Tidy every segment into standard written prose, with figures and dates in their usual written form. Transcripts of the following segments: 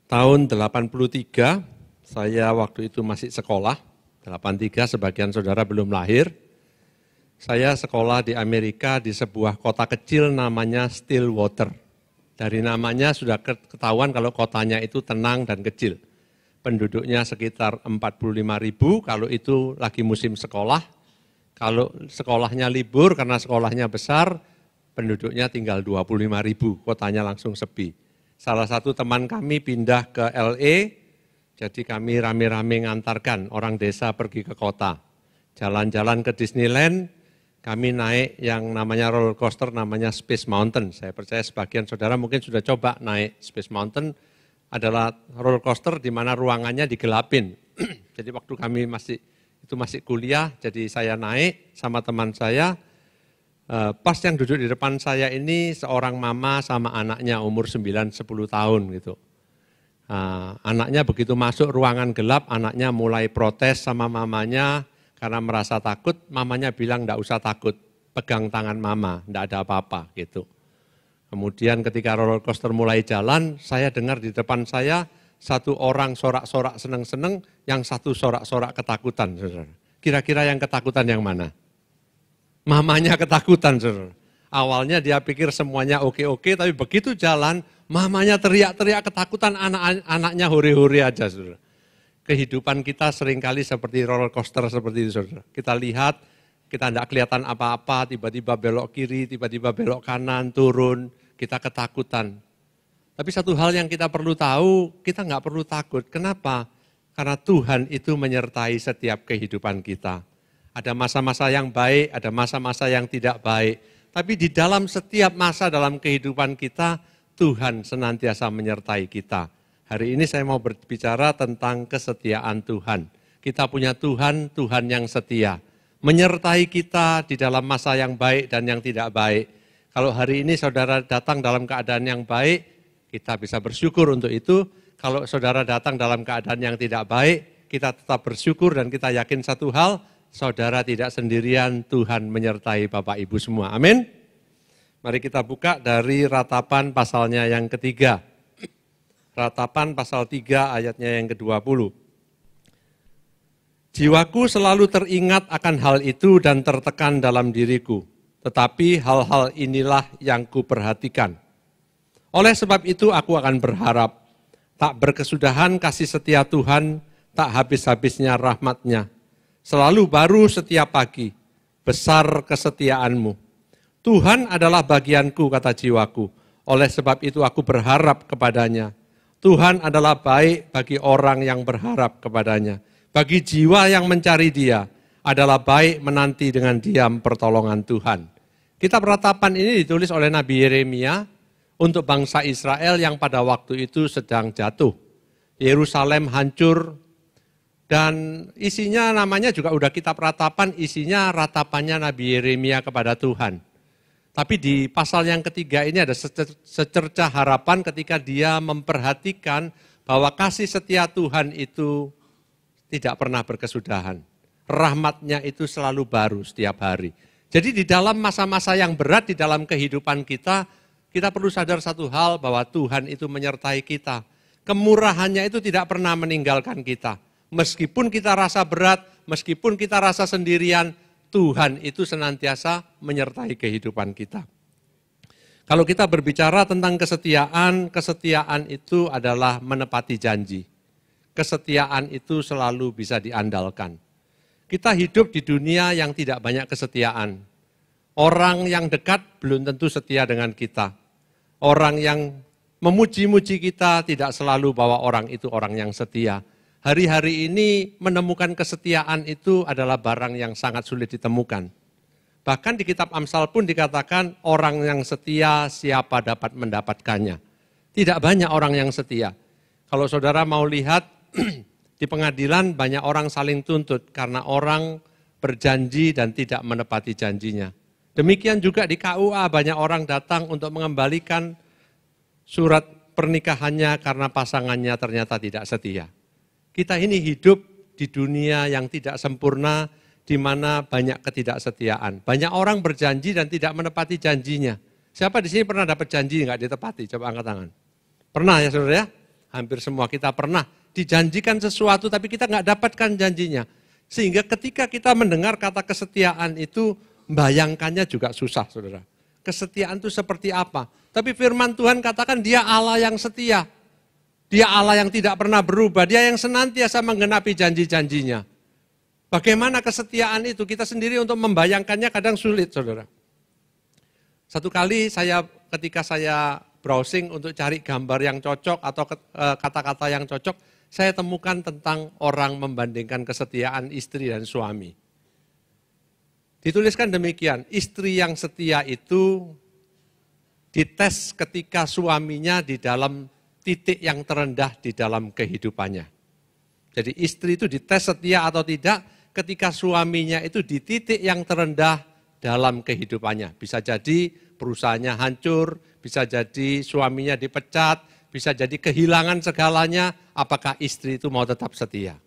Tahun 83, saya waktu itu masih sekolah, 83 sebagian saudara belum lahir. Saya sekolah di Amerika di sebuah kota kecil namanya Stillwater. Dari namanya sudah ketahuan kalau kotanya itu tenang dan kecil. Penduduknya sekitar 45.000 kalau itu lagi musim sekolah. Kalau sekolahnya libur karena sekolahnya besar, penduduknya tinggal 25.000, kotanya langsung sepi. Salah satu teman kami pindah ke LA, jadi kami rame-rame ngantarkan orang desa pergi ke kota. Jalan-jalan ke Disneyland, kami naik yang namanya roller coaster, namanya Space Mountain. Saya percaya sebagian saudara mungkin sudah coba naik Space Mountain, adalah roller coaster di mana ruangannya digelapin. Jadi waktu kami masih kuliah, jadi saya naik sama teman saya. Pas yang duduk di depan saya ini seorang mama sama anaknya umur 9-10 tahun gitu. Anaknya begitu masuk ruangan gelap, anaknya mulai protes sama mamanya karena merasa takut. Mamanya bilang enggak usah takut, pegang tangan mama, enggak ada apa-apa gitu. Kemudian ketika roller coaster mulai jalan, saya dengar di depan saya satu orang sorak-sorak seneng-seneng, yang satu sorak-sorak ketakutan. Kira-kira yang ketakutan yang mana? Mamanya ketakutan, saudara. Awalnya dia pikir semuanya oke-oke, tapi begitu jalan, mamanya teriak-teriak ketakutan, anaknya hore-hore aja, saudara. Kehidupan kita seringkali seperti roller coaster seperti itu, saudara. Kita lihat, kita tidak kelihatan apa-apa, tiba-tiba belok kiri, tiba-tiba belok kanan, turun, kita ketakutan. Tapi satu hal yang kita perlu tahu, kita nggak perlu takut. Kenapa? Karena Tuhan itu menyertai setiap kehidupan kita. Ada masa-masa yang baik, ada masa-masa yang tidak baik. Tapi di dalam setiap masa dalam kehidupan kita, Tuhan senantiasa menyertai kita. Hari ini saya mau berbicara tentang kesetiaan Tuhan. Kita punya Tuhan, Tuhan yang setia. Menyertai kita di dalam masa yang baik dan yang tidak baik. Kalau hari ini saudara datang dalam keadaan yang baik, kita bisa bersyukur untuk itu. Kalau saudara datang dalam keadaan yang tidak baik, kita tetap bersyukur dan kita yakin satu hal, saudara tidak sendirian, Tuhan menyertai Bapak Ibu semua. Amin. Mari kita buka dari Ratapan pasalnya yang ketiga. Ratapan pasal 3 ayatnya yang ke-20. Jiwaku selalu teringat akan hal itu dan tertekan dalam diriku. Tetapi hal-hal inilah yang kuperhatikan. Oleh sebab itu aku akan berharap. Tak berkesudahan kasih setia Tuhan, tak habis-habisnya rahmat-Nya. Selalu baru setiap pagi, besar kesetiaanmu. Tuhan adalah bagianku, kata jiwaku. Oleh sebab itu aku berharap kepadanya. Tuhan adalah baik bagi orang yang berharap kepadanya. Bagi jiwa yang mencari Dia, adalah baik menanti dengan diam pertolongan Tuhan. Kitab Ratapan ini ditulis oleh Nabi Yeremia untuk bangsa Israel yang pada waktu itu sedang jatuh. Yerusalem hancur, dan isinya namanya juga udah kitab Ratapan, isinya ratapannya Nabi Yeremia kepada Tuhan. Tapi di pasal yang ketiga ini ada secercah harapan ketika dia memperhatikan bahwa kasih setia Tuhan itu tidak pernah berkesudahan. Rahmat-Nya itu selalu baru setiap hari. Jadi di dalam masa-masa yang berat di dalam kehidupan kita, kita perlu sadar satu hal bahwa Tuhan itu menyertai kita. Kemurahannya itu tidak pernah meninggalkan kita. Meskipun kita rasa berat, meskipun kita rasa sendirian, Tuhan itu senantiasa menyertai kehidupan kita. Kalau kita berbicara tentang kesetiaan, kesetiaan itu adalah menepati janji. Kesetiaan itu selalu bisa diandalkan. Kita hidup di dunia yang tidak banyak kesetiaan. Orang yang dekat belum tentu setia dengan kita. Orang yang memuji-muji kita tidak selalu bahwa orang itu orang yang setia. Hari-hari ini menemukan kesetiaan itu adalah barang yang sangat sulit ditemukan. Bahkan di kitab Amsal pun dikatakan orang yang setia siapa dapat mendapatkannya. Tidak banyak orang yang setia. Kalau saudara mau lihat di pengadilan banyak orang saling tuntut karena orang berjanji dan tidak menepati janjinya. Demikian juga di KUA banyak orang datang untuk mengembalikan surat pernikahannya karena pasangannya ternyata tidak setia. Kita ini hidup di dunia yang tidak sempurna, di mana banyak ketidaksetiaan. Banyak orang berjanji dan tidak menepati janjinya. Siapa di sini pernah dapat janji nggak ditepati? Coba angkat tangan. Pernah ya saudara ya? hampir semua kita pernah dijanjikan sesuatu tapi kita nggak dapatkan janjinya. Sehingga ketika kita mendengar kata kesetiaan itu, bayangkannya juga susah, saudara. Kesetiaan itu seperti apa? Tapi firman Tuhan katakan dia Allah yang setia. Dia Allah yang tidak pernah berubah, dia yang senantiasa menggenapi janji-janjinya. Bagaimana kesetiaan itu? Kita sendiri untuk membayangkannya kadang sulit, saudara. Satu kali ketika saya browsing untuk cari gambar yang cocok atau kata-kata yang cocok, saya temukan tentang orang membandingkan kesetiaan istri dan suami. Dituliskan demikian, istri yang setia itu dites ketika suaminya di dalam titik yang terendah di dalam kehidupannya. Jadi istri itu dites setia atau tidak ketika suaminya itu di titik yang terendah dalam kehidupannya. Bisa jadi perusahaannya hancur, bisa jadi suaminya dipecat, bisa jadi kehilangan segalanya, apakah istri itu mau tetap setia.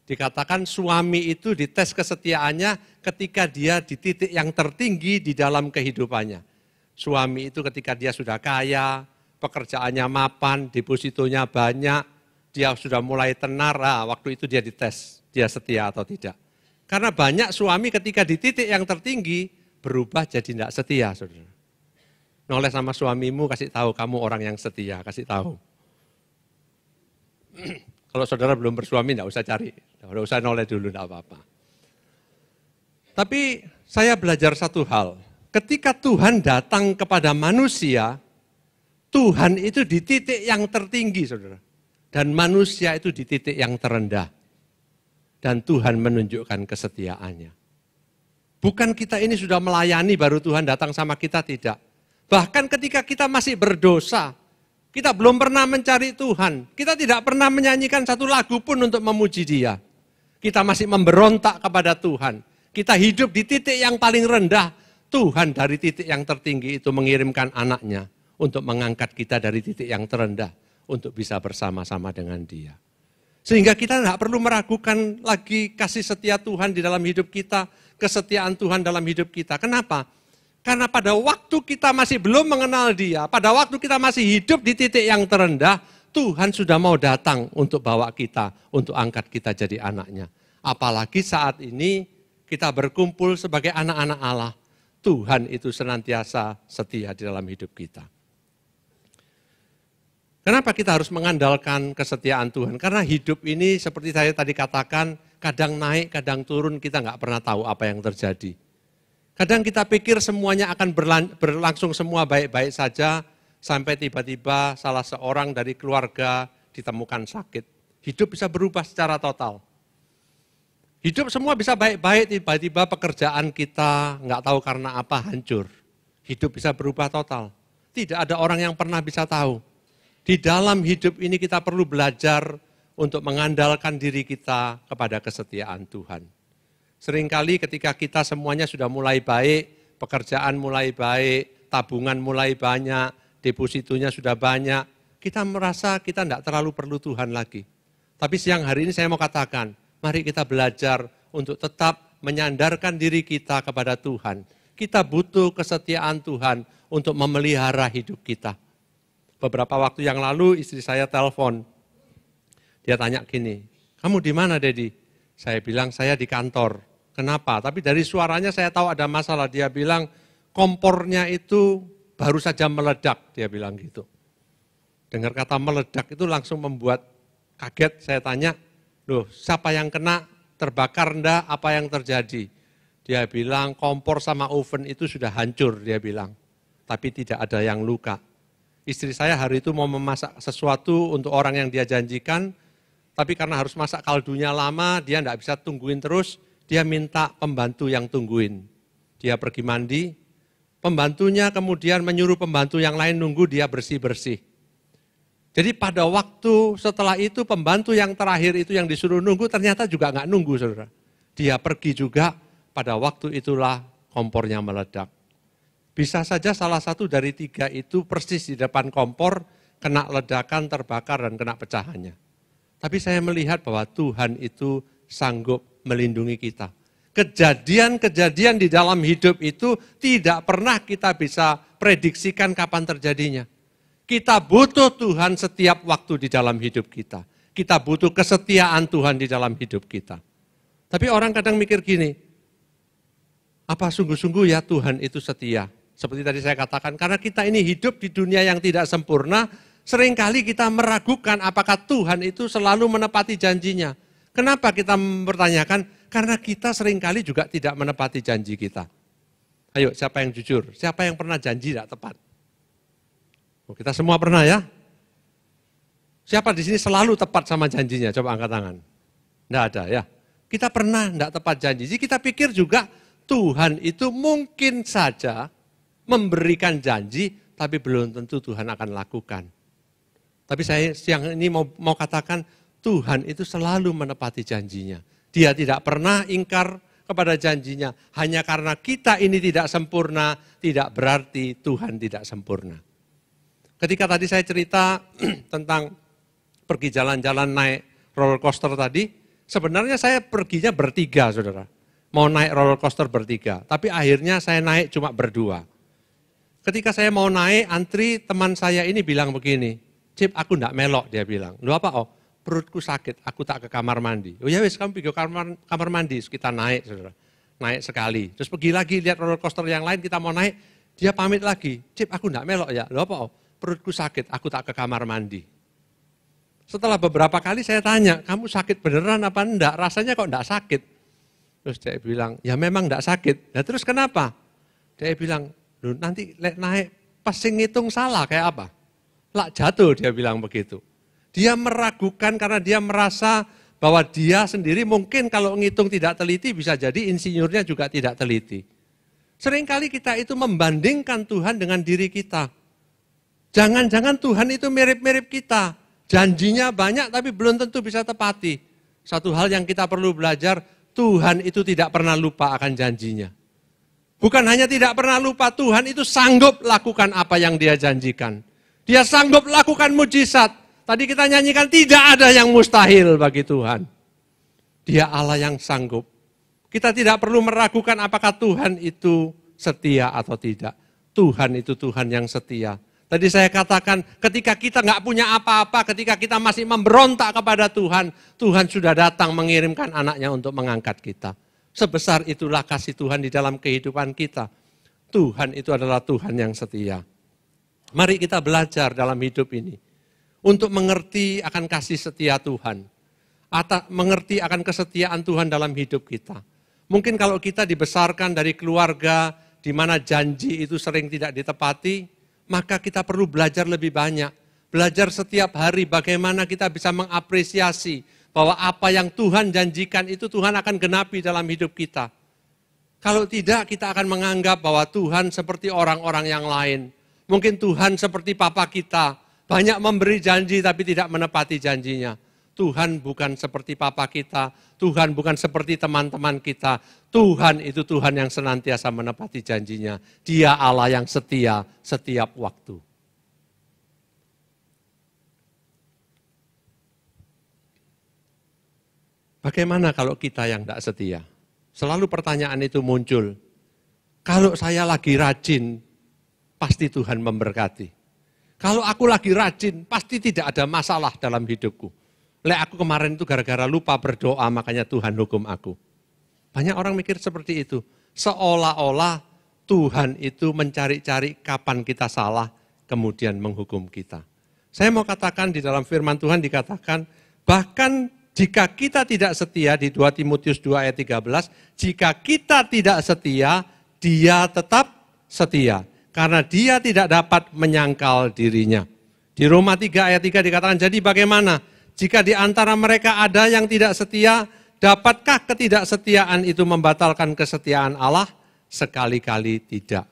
Dikatakan suami itu dites kesetiaannya ketika dia di titik yang tertinggi di dalam kehidupannya. Suami itu ketika dia sudah kaya, pekerjaannya mapan, depositonya banyak, dia sudah mulai tenar, waktu itu dia dites, dia setia atau tidak. Karena banyak suami ketika di titik yang tertinggi, berubah jadi tidak setia, saudara. Noleh sama suamimu, kasih tahu kamu orang yang setia, kasih tahu. Kalau saudara belum bersuami, tidak usah cari, tidak usah noleh dulu, tidak apa-apa. Tapi saya belajar satu hal, ketika Tuhan datang kepada manusia, Tuhan itu di titik yang tertinggi, saudara. Dan manusia itu di titik yang terendah. Dan Tuhan menunjukkan kesetiaannya. Bukan kita ini sudah melayani baru Tuhan datang sama kita, tidak. Bahkan ketika kita masih berdosa, kita belum pernah mencari Tuhan. Kita tidak pernah menyanyikan satu lagu pun untuk memuji Dia. Kita masih memberontak kepada Tuhan. Kita hidup di titik yang paling rendah. Tuhan dari titik yang tertinggi itu mengirimkan anaknya untuk mengangkat kita dari titik yang terendah, untuk bisa bersama-sama dengan Dia. Sehingga kita tidak perlu meragukan lagi kasih setia Tuhan di dalam hidup kita, kesetiaan Tuhan dalam hidup kita. Kenapa? Karena pada waktu kita masih belum mengenal Dia, pada waktu kita masih hidup di titik yang terendah, Tuhan sudah mau datang untuk bawa kita, untuk angkat kita jadi anaknya. Apalagi saat ini kita berkumpul sebagai anak-anak Allah, Tuhan itu senantiasa setia di dalam hidup kita. Kenapa kita harus mengandalkan kesetiaan Tuhan? Karena hidup ini seperti saya tadi katakan, kadang naik, kadang turun, kita nggak pernah tahu apa yang terjadi. Kadang kita pikir semuanya akan berlangsung semua baik-baik saja, sampai tiba-tiba salah seorang dari keluarga ditemukan sakit. Hidup bisa berubah secara total. Hidup semua bisa baik-baik, tiba-tiba pekerjaan kita nggak tahu karena apa hancur. Hidup bisa berubah total. Tidak ada orang yang pernah bisa tahu. Di dalam hidup ini kita perlu belajar untuk mengandalkan diri kita kepada kesetiaan Tuhan. Seringkali ketika kita semuanya sudah mulai baik, pekerjaan mulai baik, tabungan mulai banyak, depositonya sudah banyak, kita merasa kita tidak terlalu perlu Tuhan lagi. Tapi siang hari ini saya mau katakan, mari kita belajar untuk tetap menyandarkan diri kita kepada Tuhan. Kita butuh kesetiaan Tuhan untuk memelihara hidup kita. Beberapa waktu yang lalu istri saya telepon, dia tanya gini, kamu di mana Dedi? Saya bilang saya di kantor. Kenapa? Tapi dari suaranya saya tahu ada masalah. Dia bilang kompornya itu baru saja meledak, dia bilang gitu. Dengar kata meledak itu langsung membuat kaget. Saya tanya, loh siapa yang kena, terbakar enggak, apa yang terjadi? Dia bilang kompor sama oven itu sudah hancur, dia bilang. Tapi tidak ada yang luka. Istri saya hari itu mau memasak sesuatu untuk orang yang dia janjikan, tapi karena harus masak kaldunya lama, dia tidak bisa tungguin terus, dia minta pembantu yang tungguin. Dia pergi mandi, pembantunya kemudian menyuruh pembantu yang lain nunggu dia bersih-bersih. Jadi pada waktu setelah itu pembantu yang terakhir itu yang disuruh nunggu ternyata juga nggak nunggu, saudara. Dia pergi juga, pada waktu itulah kompornya meledak. Bisa saja salah satu dari tiga itu persis di depan kompor, kena ledakan, terbakar, dan kena pecahannya. Tapi saya melihat bahwa Tuhan itu sanggup melindungi kita. Kejadian-kejadian di dalam hidup itu tidak pernah kita bisa prediksikan kapan terjadinya. Kita butuh Tuhan setiap waktu di dalam hidup kita. Kita butuh kesetiaan Tuhan di dalam hidup kita. Tapi orang kadang mikir gini, apa sungguh-sungguh ya Tuhan itu setia? Seperti tadi saya katakan, karena kita ini hidup di dunia yang tidak sempurna, seringkali kita meragukan apakah Tuhan itu selalu menepati janjinya. Kenapa kita mempertanyakan? Karena kita seringkali juga tidak menepati janji kita. Ayo, siapa yang jujur? Siapa yang pernah janji tidak tepat? Oh, kita semua pernah ya? Siapa di sini selalu tepat sama janjinya? Coba angkat tangan. Tidak ada ya? Kita pernah tidak tepat janji. Jadi kita pikir juga Tuhan itu mungkin saja memberikan janji, tapi belum tentu Tuhan akan lakukan. Tapi saya siang ini mau katakan, Tuhan itu selalu menepati janjinya. Dia tidak pernah ingkar kepada janjinya. Hanya karena kita ini tidak sempurna, tidak berarti Tuhan tidak sempurna. Ketika tadi saya cerita tentang pergi jalan-jalan naik roller coaster tadi, sebenarnya saya perginya bertiga, saudara. Mau naik roller coaster bertiga, tapi akhirnya saya naik cuma berdua. Ketika saya mau naik, antri teman saya ini bilang begini, Cip, aku enggak melok, dia bilang. Lu apa? Oh, perutku sakit, aku tak ke kamar mandi. Oh ya wis, kamu pergi ke kamar mandi. Terus kita naik, saudara. Naik sekali. Terus pergi lagi, lihat roller coaster yang lain, kita mau naik. Dia pamit lagi, Cip, aku enggak melok ya. Lu apa? Oh, perutku sakit, aku tak ke kamar mandi. Setelah beberapa kali saya tanya, kamu sakit beneran apa enggak? Rasanya kok enggak sakit? Terus dia bilang, ya memang enggak sakit. Nah terus kenapa? Dia bilang, loh nanti naik pas ngitung salah kayak apa? Lah jatuh, dia bilang begitu. Dia meragukan karena dia merasa bahwa dia sendiri mungkin kalau ngitung tidak teliti bisa jadi insinyurnya juga tidak teliti. Seringkali kita itu membandingkan Tuhan dengan diri kita. Jangan-jangan Tuhan itu mirip-mirip kita. Janjinya banyak tapi belum tentu bisa tepati. Satu hal yang kita perlu belajar, Tuhan itu tidak pernah lupa akan janjinya. Bukan hanya tidak pernah lupa, Tuhan itu sanggup lakukan apa yang dia janjikan. Dia sanggup lakukan mujizat. Tadi kita nyanyikan tidak ada yang mustahil bagi Tuhan. Dia Allah yang sanggup. Kita tidak perlu meragukan apakah Tuhan itu setia atau tidak. Tuhan itu Tuhan yang setia. Tadi saya katakan ketika kita nggak punya apa-apa, ketika kita masih memberontak kepada Tuhan, Tuhan sudah datang mengirimkan anaknya untuk mengangkat kita. Sebesar itulah kasih Tuhan di dalam kehidupan kita. Tuhan itu adalah Tuhan yang setia. Mari kita belajar dalam hidup ini. Untuk mengerti akan kasih setia Tuhan. Atau mengerti akan kesetiaan Tuhan dalam hidup kita. Mungkin kalau kita dibesarkan dari keluarga di mana janji itu sering tidak ditepati, maka kita perlu belajar lebih banyak. Belajar setiap hari bagaimana kita bisa mengapresiasi bahwa apa yang Tuhan janjikan itu Tuhan akan genapi dalam hidup kita. Kalau tidak, kita akan menganggap bahwa Tuhan seperti orang-orang yang lain. Mungkin Tuhan seperti papa kita, banyak memberi janji tapi tidak menepati janjinya. Tuhan bukan seperti papa kita, Tuhan bukan seperti teman-teman kita. Tuhan itu Tuhan yang senantiasa menepati janjinya. Dia Allah yang setia setiap waktu. Bagaimana kalau kita yang tidak setia? Selalu pertanyaan itu muncul. Kalau saya lagi rajin, pasti Tuhan memberkati. Kalau aku lagi rajin, pasti tidak ada masalah dalam hidupku. Aku kemarin itu gara-gara lupa berdoa, makanya Tuhan hukum aku. Banyak orang mikir seperti itu. Seolah-olah Tuhan itu mencari-cari kapan kita salah, kemudian menghukum kita. Saya mau katakan di dalam firman Tuhan dikatakan, bahkan jika kita tidak setia, di 2 Timotius 2 ayat 13, jika kita tidak setia, dia tetap setia. Karena dia tidak dapat menyangkal dirinya. Di Roma 3 ayat 3 dikatakan, jadi bagaimana? Jika di antara mereka ada yang tidak setia, dapatkah ketidaksetiaan itu membatalkan kesetiaan Allah? Sekali-kali tidak.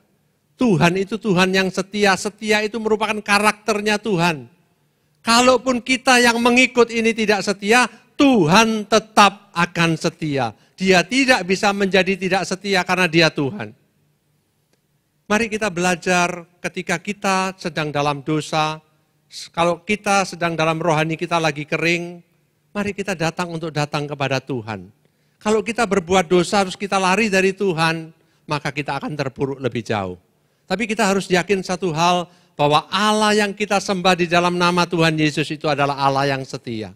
Tuhan itu Tuhan yang setia. Setia itu merupakan karakternya Tuhan. Kalaupun kita yang mengikut ini tidak setia, Tuhan tetap akan setia. Dia tidak bisa menjadi tidak setia karena dia Tuhan. Mari kita belajar ketika kita sedang dalam dosa, kalau kita sedang dalam rohani kita lagi kering, mari kita datang untuk datang kepada Tuhan. Kalau kita berbuat dosa harus kita lari dari Tuhan, maka kita akan terpuruk lebih jauh. Tapi kita harus yakin satu hal, bahwa Allah yang kita sembah di dalam nama Tuhan Yesus itu adalah Allah yang setia.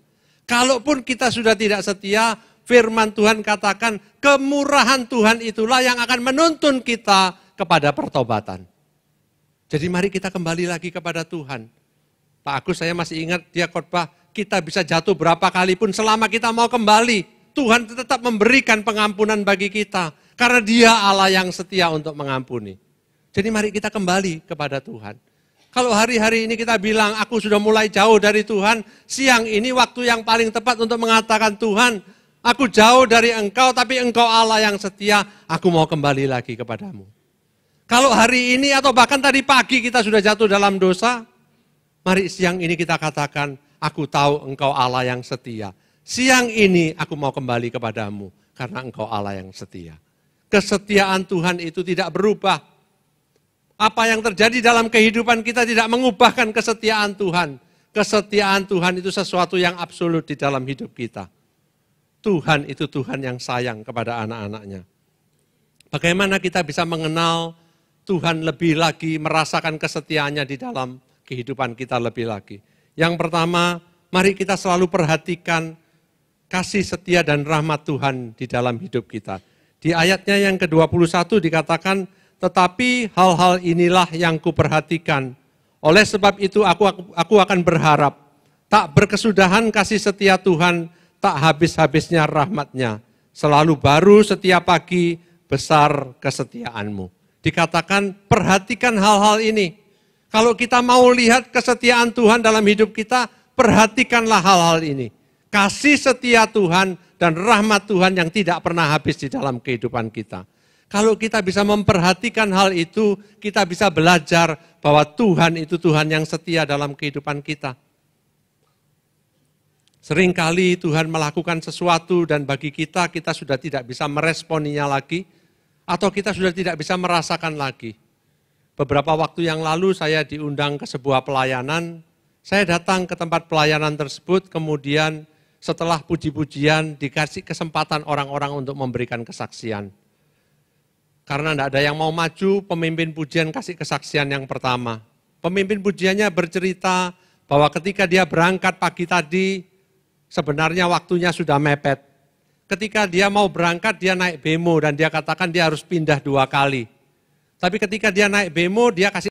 Kalaupun kita sudah tidak setia, firman Tuhan katakan kemurahan Tuhan itulah yang akan menuntun kita kepada pertobatan. Jadi mari kita kembali lagi kepada Tuhan. Pak Agus, saya masih ingat dia khotbah, kita bisa jatuh berapa kali pun selama kita mau kembali, Tuhan tetap memberikan pengampunan bagi kita. Karena dia Allah yang setia untuk mengampuni. Jadi mari kita kembali kepada Tuhan. Kalau hari-hari ini kita bilang, aku sudah mulai jauh dari Tuhan, siang ini waktu yang paling tepat untuk mengatakan, Tuhan, aku jauh dari Engkau, tapi Engkau Allah yang setia, aku mau kembali lagi kepadamu. Kalau hari ini atau bahkan tadi pagi kita sudah jatuh dalam dosa, mari siang ini kita katakan, aku tahu Engkau Allah yang setia. Siang ini aku mau kembali kepadamu, karena Engkau Allah yang setia. Kesetiaan Tuhan itu tidak berubah. Apa yang terjadi dalam kehidupan kita tidak mengubahkan kesetiaan Tuhan. Kesetiaan Tuhan itu sesuatu yang absolut di dalam hidup kita. Tuhan itu Tuhan yang sayang kepada anak-anaknya. Bagaimana kita bisa mengenal Tuhan lebih lagi, merasakan kesetiaannya di dalam kehidupan kita lebih lagi. Yang pertama, mari kita selalu perhatikan kasih setia dan rahmat Tuhan di dalam hidup kita. Di ayatnya yang ke-21 dikatakan, tetapi hal-hal inilah yang kuperhatikan. Oleh sebab itu aku akan berharap, tak berkesudahan kasih setia Tuhan, tak habis-habisnya rahmatnya. Selalu baru setiap pagi, besar kesetiaanmu. Dikatakan perhatikan hal-hal ini. Kalau kita mau lihat kesetiaan Tuhan dalam hidup kita, perhatikanlah hal-hal ini. Kasih setia Tuhan dan rahmat Tuhan yang tidak pernah habis di dalam kehidupan kita. Kalau kita bisa memperhatikan hal itu, kita bisa belajar bahwa Tuhan itu Tuhan yang setia dalam kehidupan kita. Seringkali Tuhan melakukan sesuatu dan bagi kita sudah tidak bisa meresponinya lagi, atau kita sudah tidak bisa merasakan lagi. Beberapa waktu yang lalu saya diundang ke sebuah pelayanan, saya datang ke tempat pelayanan tersebut, kemudian setelah puji-pujian dikasih kesempatan orang-orang untuk memberikan kesaksian. Karena tidak ada yang mau maju, pemimpin pujian kasih kesaksian yang pertama. Pemimpin pujiannya bercerita bahwa ketika dia berangkat pagi tadi, sebenarnya waktunya sudah mepet. Ketika dia mau berangkat, dia naik bemo dan dia katakan dia harus pindah 2 kali. Tapi ketika dia naik bemo, dia kasih